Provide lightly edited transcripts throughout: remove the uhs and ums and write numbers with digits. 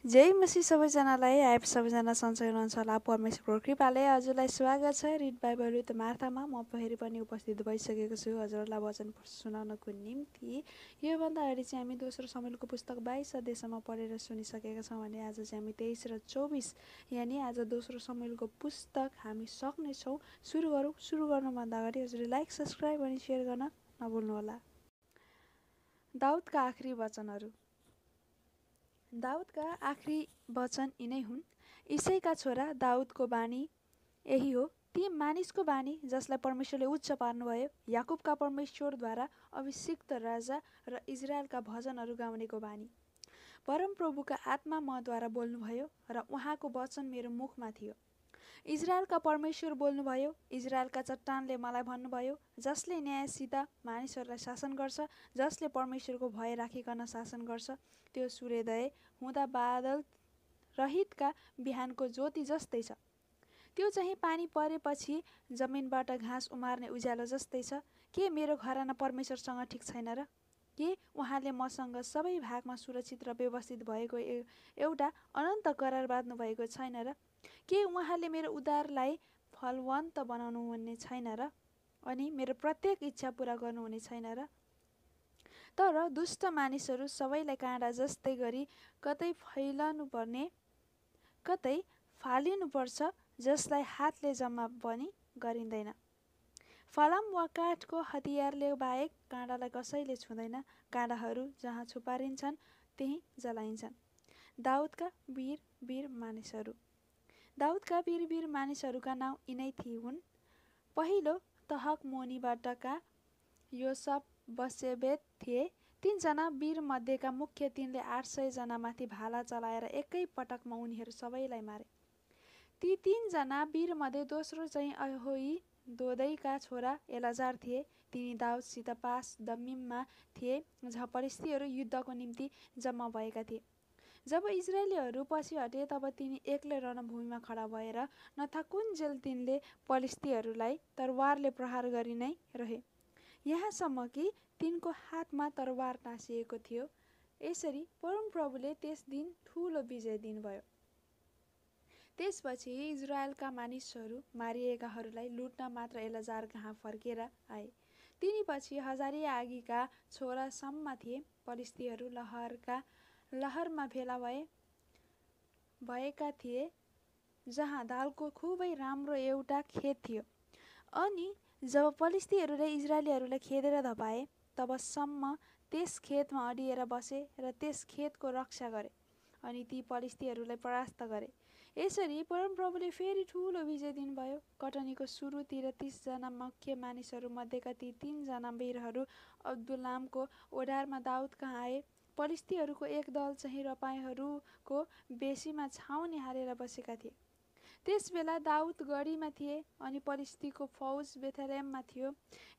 जय मसीह सबैजनालाई आएप सबैजना सन्चै हुनुहुन्छ होला। परमेश्वरको कृपाले हजुरलाई स्वागत छ रिड बाइबल विथ मार्थामा। म फेरि पनि उपस्थित भइसकेको छु हजुरलाई वचन सुनाउनको निम्ति। योभन्दा अगाडि चाहिँ हामी दोस्रो शमूएलको पुस्तक 22 अध्यायसम्म पढेर सुनिसकेका छौँ भने आज चाहिँ हामी 23 र 24 यानि आज दोस्रो शमूएलको पुस्तक हामी सक्नेछौँ। सुरु गरौँ। सुरु गर्नुभन्दा अगाडि हजुरले लाइक, सब्सक्राइब अनि सेयर गर्न नभुल्नुहोला। दाउदका आखिरी वचनहरू। दाउदका आखिरी वचन यिनै हुन्। इसैका छोरा दाउदको बानी यही हो, ती मानिसको बानी जसलाई परमेश्वरले उच्च पार्नुभयो, याकुबका परमेश्वरद्वारा अभिषिक्त राजा र इजरायलका भजनहरू गाउनेको बानी। परमप्रभुका आत्मा मद्वारा बोल्नुभयो र उहाँको वचन मेरो मुखमा थियो। इजरायलका परमेश्वर बोल्नुभयो, इजरायलका चट्टानले मलाई भन्नुभयो, जसले न्यायसित मानिसहरूलाई शासन गर्छ, जसले परमेश्वरको भय राखिकन शासन गर्छ, त्यो सूर्योदय हुँदा बादल रहितका बिहानको ज्योति जस्तै छ। त्यो चाहिँ पानी परेपछि जमिनबाट घाँस उमार्ने उज्यालो जस्तै छ। के मेरो घराना परमेश्वरसँग ठिक छैन र? के उहाँले मसँग सबै भागमा सुरक्षित र व्यवस्थित भएको एउटा अनन्त करार बाँध्नु भएको छैन र? के उहाँले मेरो उद्धारलाई फलवन्त बनाउनुहुने छैन र? अनि मेरो प्रत्येक इच्छा पुरा गर्नुहुने छैन र? तर दुष्ट मानिसहरू सबैलाई काँडा जस्तै गरी कतै फैलनुपर्ने, कतै फालिनुपर्छ, जसलाई हातले जम्मा पनि गरिँदैन। फलाम वा काठको हतियारले बाहेक काँडालाई कसैले छुँदैन। काँडाहरू जहाँ छुपारिन्छन् त्यहीँ जलाइन्छन्। दाउदका वीर वीर मानिसहरू। दाउदका वीर वीर मानिसहरूका नाउँ यिनै हुन्। पहिलो तहकमोनीबाटका योसफ बसेबेत थिए। 3 जना वीर मध्येका मुख्य, तिनले 800 जनामाथि भाला चलाएर एकै पटकमा उनीहरू सबैलाई मारे। ती 3 जना वीर मध्ये दोस्रो चाहिँ अहोही दोदैका छोरा एलाजार थिए। तिनी दाउदसित पास दम्मीममा थिए, जहाँ फलिस्तीहरू युद्धको निम्ति जम्मा भएका थिए। जब इजरायलीहरू पछि हटे तब तिनी एक्लै रणभूमिमा खडा भएर नथाकुन्जेल तिनले फलिस्तीहरूलाई तरवारले प्रहार गरि नै रहे, यहाँसम्म कि तिनको हातमा तरवार टाँसिएको थियो। यसरी परमप्रभुले त्यस दिन ठुलो विजय दिनुभयो। त्यसपछि इजरायलका मानिसहरू मारिएकाहरूलाई लुट्न मात्र एलाजार कहाँ फर्केर आए। तिनी पछि हजारिया आगीका छोरासम्म थिए। फलिस्तीहरू लहरमा भेला भएका थिए, जहाँ दालको खुबै राम्रो एउटा खेत थियो। अनि जब फलिस्तीहरूले इजरायलीहरूलाई खेदेर धपाए तबसम्म त्यस खेतमा अडिएर बसे र त्यस खेतको रक्षा गरे अनि ती फलिस्तीहरूलाई परास्त गरे। यसरी परमप्रभुले फेरि ठुलो विजय दिनुभयो। कटनीको सुरुतिर 30 जना मुख्य मानिसहरू मध्येका ती 3 जना वीरहरू अब्दुल्लामको ओढारमा दाउद कहाँ आए। फलिस्तीहरूको एक दल चाहिँ रपाईहरूको बेसीमा छाउनी हालेर बसेका थिए। त्यसबेला दाउद गढीमा थिए अनि फलिस्तीको फौज बेथलेहममा थियो।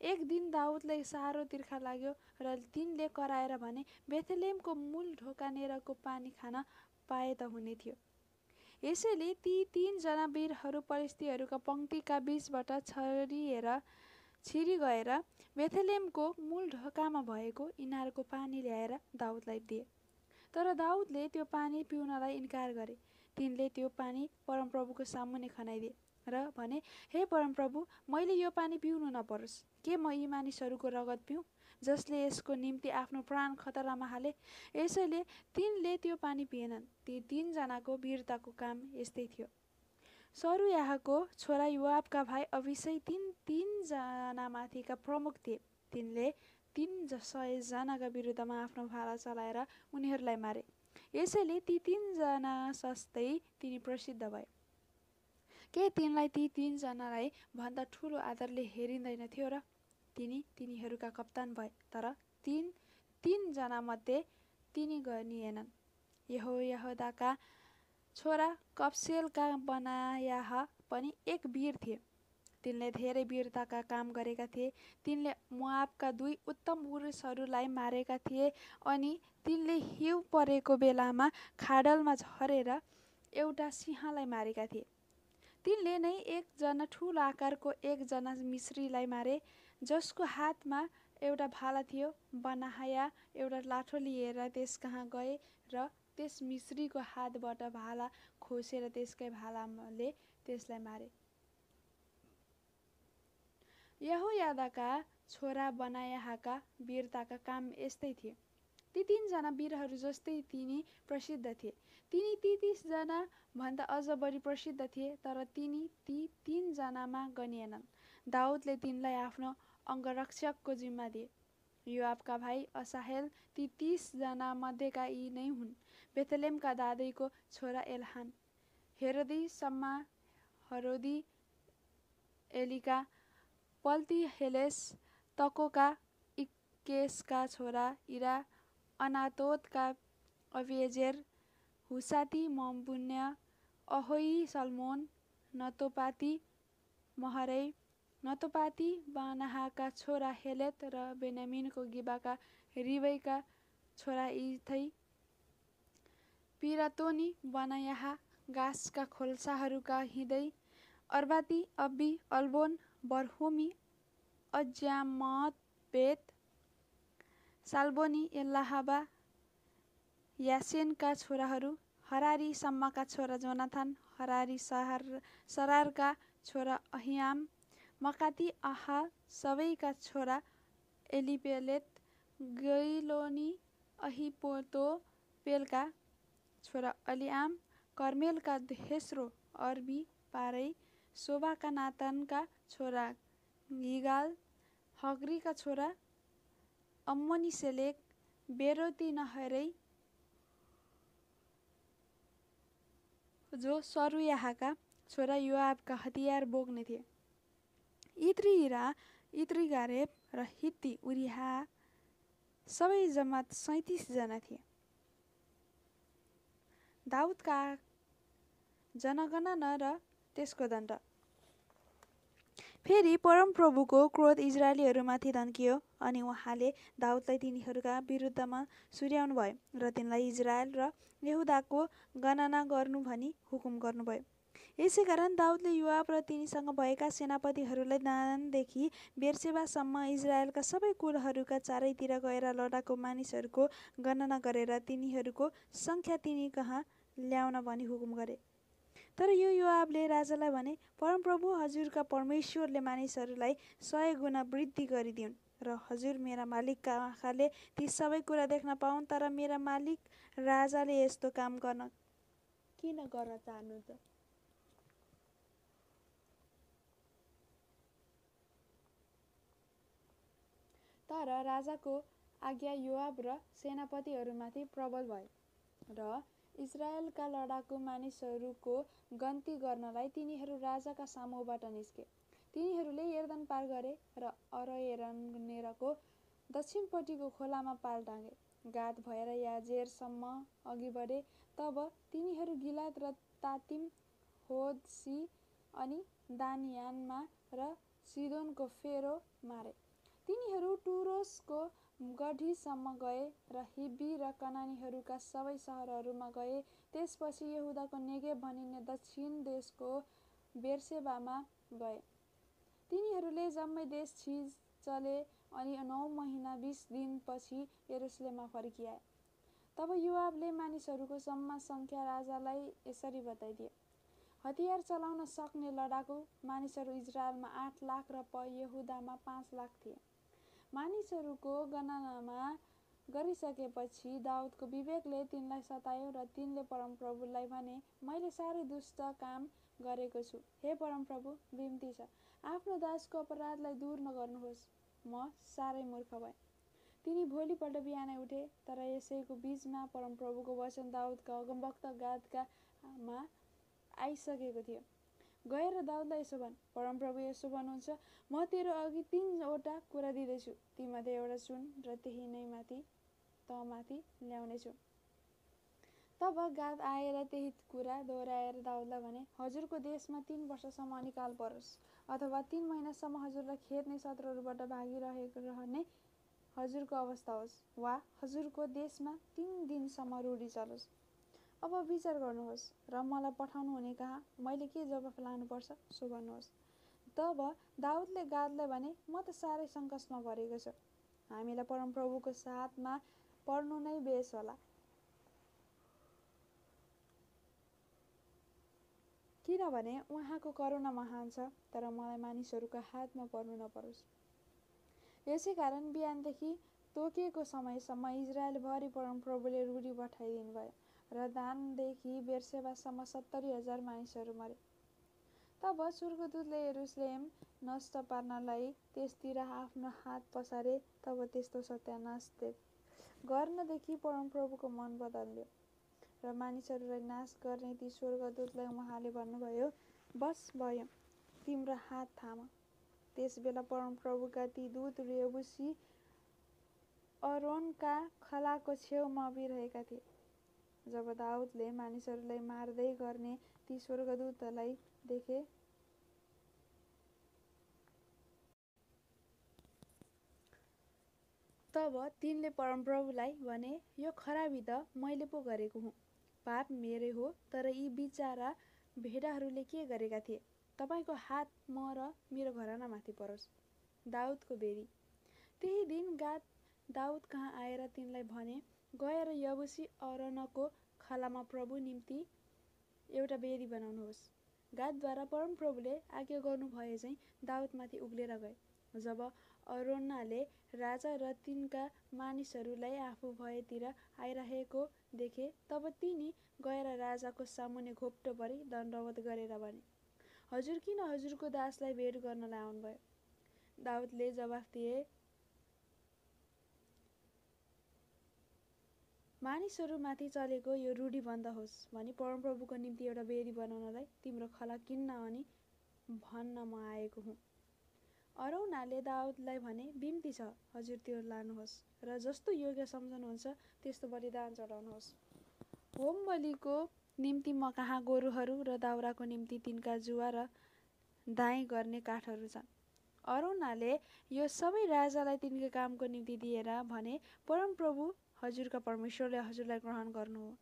एक दिन दाउदलाई साह्रो तिर्खा लाग्यो र तिनले कराएर भने, बेथलेहमको मूल ढोकानेरको पानी खान पाए त हुने थियो। यसैले ती 3 जना वीरहरू फलिस्तीहरूका पङ्क्तिका बीचबाट छिरी गएर बेथलेहमको मूल ढोकामा भएको इनारको पानी ल्याएर दाउदलाई दिए। तर दाउदले त्यो पानी पिउनलाई इन्कार गरे। तिनले त्यो पानी परमप्रभुको सामुन्ने खनाइदिए र भने, हे परमप्रभु, मैले यो पानी पिउनु नपरोस्। के म यी मानिसहरूको रगत पिउँ, जसले यसको निम्ति आफ्नो प्राण खतरामा हाले? यसैले तिनले त्यो पानी पिएनन्। ती 3 जनाको वीरताको काम यस्तै थियो। सरुयाहको छोरा योआबका भाइ अभिषै 3 जनामाथिका प्रमुख थिए। तिनले 300 जनाका विरुद्धमा आफ्नो भाला चलाएर उनीहरूलाई मारे। यसैले ती 3 जना सस्तै तिनी प्रसिद्ध भए। के तिनलाई ती 3 जनालाई भन्दा ठुलो आदरले हेरिँदैन थियो र? तिनीहरूका कप्तान भए, तर 3 जना मध्ये तिनी गनिएनन्। यहोयादाका छोरा कप्सेलका बनायाह पनि एक वीर थिए। तिनले धेरै वीरताका काम गरेका थिए। तिनले मोआबका 2 उत्तम पुरुषहरूलाई मारेका थिए अनि तिनले हिउँ परेको बेलामा खाडलमा झरेर एउटा सिंहलाई मारेका थिए। तिनले नै 1 जना ठुलो आकारको 1 जना मिस्रीलाई मारे, जसको हातमा एउटा भाला थियो। बनाया एउटा लाठो लिएर त्यस कहाँ गए र त्यस मिश्रीको हातबाट भाला खोसेर त्यसकै भालाले त्यसलाई मारे। यहोयादाका छोरा बनायाहका वीरताका काम यस्तै थिए। ती 3 जना वीरहरू जस्तै तिनी प्रसिद्ध थिए। तिनी ती 30 जना भन्दा अझ बढी प्रसिद्ध थिए, तर तिनी ती 3 जनामा गनिएनन्। दाउदले तिनलाई आफ्नो अङ्गरक्षकको जिम्मा दिए। योआबका भाइ असाहेल ती 30 जना मध्येका यी नै हुन्। बेथलेमका दादैको छोरा एलहान, हेरोदी सम्मा, हरोदी, एलिका, पल्तिहेलेस, तकोका, इक्केसका छोरा इरा, अनातोतका अभिएजेर, हुसाती, मम्पुन्य, अहोई, सल्मोन, नतोपाती, महरै, नतोपाती, बानाहाका छोरा हेलेत र बेन्यामिनको गिबाका रिबैका छोरा इथै, पिरातोनी, बनायाहा, गासका खोल्साहरूका हिँदै, अर्बाती, अब्बी, अल्बोन, बर्होमी, अज्यामत, बेत, साल्बोनी, एल्लाहाबा, यासेनका छोराहरू, हरारी, सम्माका छोरा जोनाथन, हरारी, सरारका छोरा अहियाम, मकाती, आहा, सबैका छोरा एलिपेलेत, गैलोनी, अहितोपेलका छोरा अलिआम, कर्मेलका हेस्रो, अर्बी, पारै, शोबाका नातानका छोरा गिगाल, हग्रीका छोरा अम्मोनीसेलेक, बेरोती नहरै, जो सरुयाहाका छोरा योआबका हतियार बोक्ने थिए। इत्री हिरा, इत्री गारेब र हित्ती उरिहा सबै जम्मा 37 जना थिए। दाउदका जनगणना र त्यसको दण्ड। फेरि परमप्रभुको क्रोध इजरायलीहरूमाथि धन्कियो अनि उहाँले दाउदलाई तिनीहरूका विरुद्धमा सुर्याउनु भयो र तिनलाई इजरायल र यहुदाको गणना गर्नु भनी हुकुम गर्नुभयो। यसैकारण दाउदले योआब र तिनीसँग भएका सेनापतिहरूलाई दानदेखि बेर्सेबासम्म इजरायलका सबै कुलहरूका चारैतिर गएर लडाकु मानिसहरूको गणना गरेर तिनीहरूको सङ्ख्या तिनी कहाँ ल्याउन भनी हुकुम गरे। तर योआबले राजालाई भने, परमप्रभु हजुरका परमेश्वरले मानिसहरूलाई 100 गुणा वृद्धि गरिदिउन् र हजुर मेरा मालिकका आँखाले ती सबै कुरा देख्न पाउन्, तर मेरा मालिक राजाले यस्तो काम किन गर्न चाहनुहुन्छ? तर राजाको आज्ञा योआब र सेनापतिहरूमाथि प्रबल भयो र इजरायलका लडाकु मानिसहरूको गन्ती गर्नलाई तिनीहरू राजाका सामुबाट निस्के। तिनीहरूले यर्दन पार गरे र अरयेरनेरको दक्षिणपट्टिको खोलामा पाल टाँगे। गाद भएर याजेरसम्म अघि बढे। तब तिनीहरू गिलाद र तातिम, होदसी अनि दानयानमा र सिदोनको फेरो मारे। तिनीहरू टुरोसको गढीसम्म गए र हिब्बी र कनानीहरूका सबै सहरहरूमा गए। त्यसपछि यहुदाको नेगेब भनिने दक्षिण देशको बेर्सेबामा गए। तिनीहरूले जम्मै देश चले अनि 9 महिना 20 दिनपछि यरुसलेममा फर्किआए। तब योआबले मानिसहरूको जम्मा सङ्ख्या राजालाई यसरी बताइदिए। हतियार चलाउन सक्ने लडाकु मानिसहरू इजरायलमा 8 लाख र यहुदामा 5 लाख थिए। मानिसहरूको गणना गरिसकेपछि दाउदको विवेकले तिनलाई सतायो र तिनले परमप्रभुलाई भने, मैले साह्रै दुष्ट काम गरेको छु। हे परमप्रभु, बिन्ती छ, आफ्नो दासको अपराधलाई दूर नगर्नुहोस्। म साह्रै मूर्ख भएँ। तिनी भोलिपल्ट बिहानै उठे, तर यसैको बीचमा परमप्रभुको वचन दाउदका अगमवक्ता गादमा आइसकेको थियो। गएर दाउदलाई यसो भन्, परमप्रभु यसो भन्नुहुन्छ, म तेरो अघि 3 वटा कुरा दिँदैछु, तीमध्ये एउटा चुन र त्यही नै तँमाथि ल्याउनेछु। तब गाद आएर त्यही कुरा दोहोऱ्याएर दाउदलाई भने, हजुरको देशमा 3 वर्षसम्म अनिकाल परोस्, अथवा 3 महिनासम्म हजुरलाई खेद्ने शत्रुहरूबाट भागिरहने हजुरको अवस्था होस्, वा हजुरको देशमा 3 दिनसम्म रूढी चलोस्। अब विचार गर्नुहोस् र मलाई पठाउनु हुने कहाँ मैले के जवाफ लानुपर्छ सो गर्नुहोस्। तब दाउदले गादलाई भने, म त साह्रै सङ्कटमा परेको छु। हामीलाई परमप्रभुको साथमा पर्नु नै बेस होला। किनभने उहाँको करुणा महान छ, तर मलाई मानिसहरूका हातमा पर्नु नपरोस्। यसै कारण बिहानदेखि तोकिएको समयसम्म इजरायलभरि परमप्रभुले रूढी पठाइदिनु भयो र दानदेखि बेर्सेबासम्म 70,000 मानिसहरू मरे। तब स्वर्गदूतले यरुशलेम नष्ट पार्नलाई त्यसतिर आफ्नो हात पसारे। तब त्यस्तो सत्यानाश गर्नदेखि परमप्रभुको मन बदल्यो र मानिसहरूलाई नाश गर्ने ती स्वर्गदूतलाई उहाँले भन्नुभयो, बस भयो, तिम्रो हात थाम। त्यसबेला परमप्रभुका ती दूत यबुसी अरोनका खलाको छेउमा उभिरहेका थिए। जब दाउदले मानिसहरूलाई मार्दै गर्ने ती स्वर्गदूतलाई देखे, तब तिनले परमप्रभुलाई भने, यो खराबी त मैले पो गरेको हुँ, पाप मेरै हो, तर यी बिचारा भेडाहरूले के गरेका थिए? तपाईँको हात म र मेरो घरानामाथि परोस्। दाउदको बेरी। त्यही दिन गाद दाउद कहाँ आएर तिनलाई भने, गएर यबुसी अरोनको खलामा प्रभु निम्ति एउटा बेदी बनाउनुहोस्। गादद्वारा परमप्रभुले आज्ञा गर्नुभए झैँ दाउदमाथि उक्लेर गए। जब अरोनले राजा र तिनका मानिसहरूलाई आफू भएतिर आइरहेको देखे, तब तिनी गएर राजाको सामुन्ने घोप्टो परी दण्डवत गरेर भने, हजुर किन हजुरको दासलाई भेट गर्नलाई आउनुभयो? दाउदले जवाफ दिए, मानिसहरूमाथि चलेको यो रूढी बन्द होस् भनी परमप्रभुको निम्ति एउटा बेदी बनाउनलाई तिम्रो खला किन्न अनि भन्न म आएको हुँ। अरौनाले दाउदलाई भने, बिन्ती छ, हजुर त्यो लानुहोस् र जस्तो योग्य सम्झनुहुन्छ त्यस्तो बलिदान चढाउनुहोस्। होम बलिको निम्ति म कहाँ गोरुहरू र दाउराको निम्ति तिनका जुवा र दाइँ गर्ने काठहरू छन्। अरौनाले यो सबै राजालाई तिनका कामको निम्ति दिएर भने, परमप्रभु हजुरका परमेश्वरले हजुरलाई ग्रहण गर्नु हो।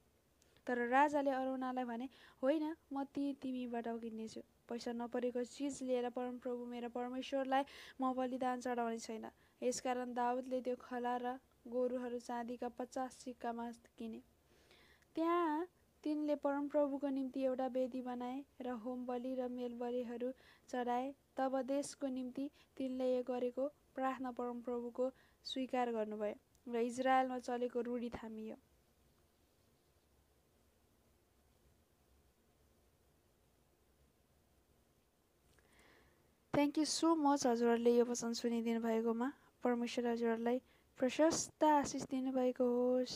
तर राजाले अरौनालाई भने, होइन, म तिमीबाट किन्नेछु। पैसा नपरेको चिज लिएर परमप्रभु मेरा परमेश्वरलाई म बलिदान चढाउने छैन। यसकारण दाउदले त्यो खला र गोरुहरू चाँदीका 50 सिक्कामा किने। त्यहाँ तिनले परमप्रभुको निम्ति एउटा वेदी बनाए र होम बलि र मेलबलिहरू चढाए। तब देशको निम्ति तिनले गरेको प्रार्थना परमप्रभुको स्वीकार गर्नुभयो र इजरायलमा चलेको रूढी थामियो। थ्याङ्क यू सो मच हजुरहरूले यो वचन सुनिदिनु भएकोमा। परमेश्वर हजुरहरूलाई प्रशस्त आशिष दिनुभएको होस्।